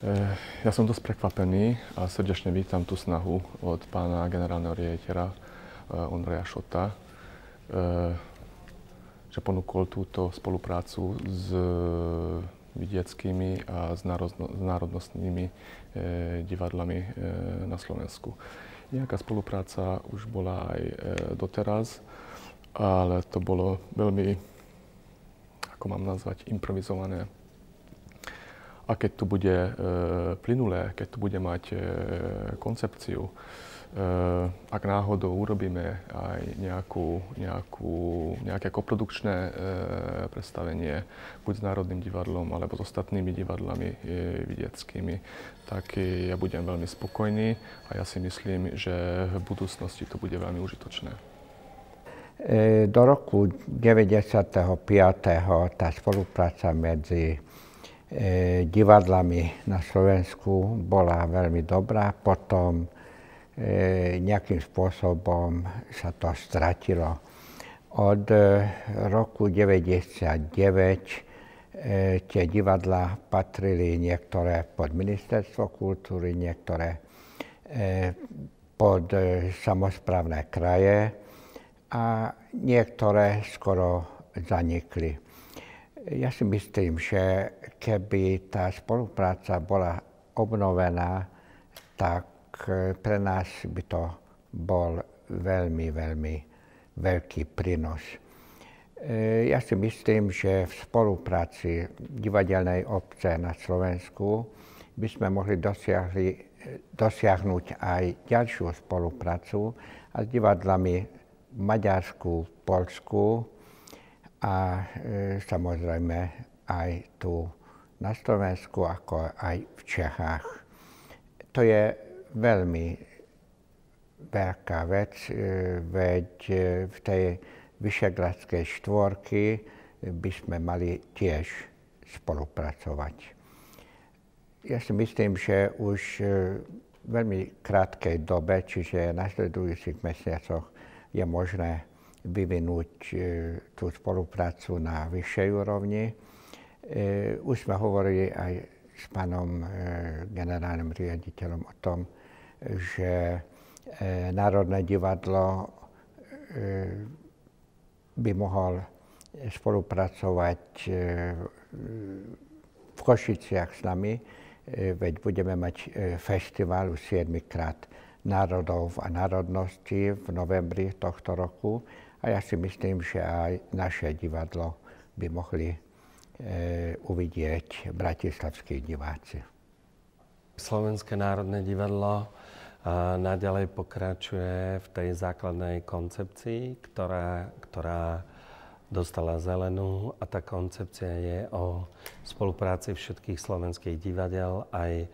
Ja som dosť prekvapený a srdečne vítam tú snahu od pána generálneho riaditeľa Ondreja Šota, že ponúkol túto spoluprácu s vidieckými a s národnostnými divadlami na Slovensku. Nejaká spolupráca už bola aj doteraz, ale to bolo veľmi, ako mám nazvať, improvizované. A keď to bude plynulé, keď to bude mať koncepciu, ak náhodou urobíme aj nejaké koprodukčné predstavenie, buď s Národným divadlom, alebo s ostatnými divadlami vidieckými, tak ja budem veľmi spokojný a ja si myslím, že v budúcnosti to bude veľmi užitočné. Do roku 95. tá spolupráca medzi divadlami na Slovensku bola veľmi dobrá, potom nejakým spôsobom sa to stratilo. Od roku 1999 tie divadlá patrili niektoré pod Ministerstvo kultúry, niektoré pod samosprávne kraje a niektoré skoro zanikli. Ja si myslím, že keby tá spolupráca bola obnovená, tak pre nás by to bol veľmi, veľmi veľký prínos. Ja si myslím, že v spolupráci divadelnej obce na Slovensku by sme mohli dosiahnuť aj ďalšiu spoluprácu a s divadlami v Maďarsku, Poľsku a samozrejme aj tu na Slovensku, ako aj v Čechách. To je veľmi veľká vec, veď v tej Vyšehradskej štvorky by sme mali tiež spolupracovať. Ja si myslím, že už v veľmi krátkej dobe, čiže v nasledujúcich mesiacoch, je možné vyvinúť tú spoluprácu na vyššej úrovni. Už sme hovorili aj s pánom generálnym riaditeľom o tom, že Národné divadlo by mohol spolupracovať v Košiciach s nami, veď budeme mať festival už 7-krát národov a národností v novembri tohto roku. A ja si myslím, že aj naše divadlo by mohli uvidieť bratislavskí diváci. Slovenské národné divadlo naďalej pokračuje v tej základnej koncepcii, ktorá dostala zelenú, a tá koncepcia je o spolupráci všetkých slovenských divadiel, aj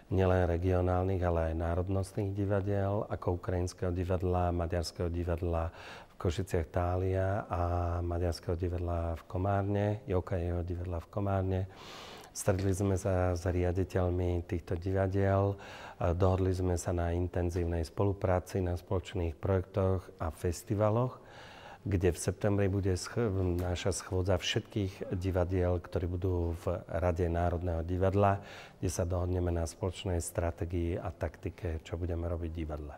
nielen regionálnych, ale aj národnostných divadiel, ako Ukrajinského divadla, Maďarského divadla v Košiciach Thália a Maďarského divadla v Komárne, Jokejeho divadla v Komárne. Stretli sme sa s riaditeľmi týchto divadiel, dohodli sme sa na intenzívnej spolupráci, na spoločných projektoch a festivaloch, kde v septembri bude naša schôdza všetkých divadiel, ktorí budú v Rade Národného divadla, kde sa dohodneme na spoločnej stratégii a taktike, čo budeme robiť v divadle.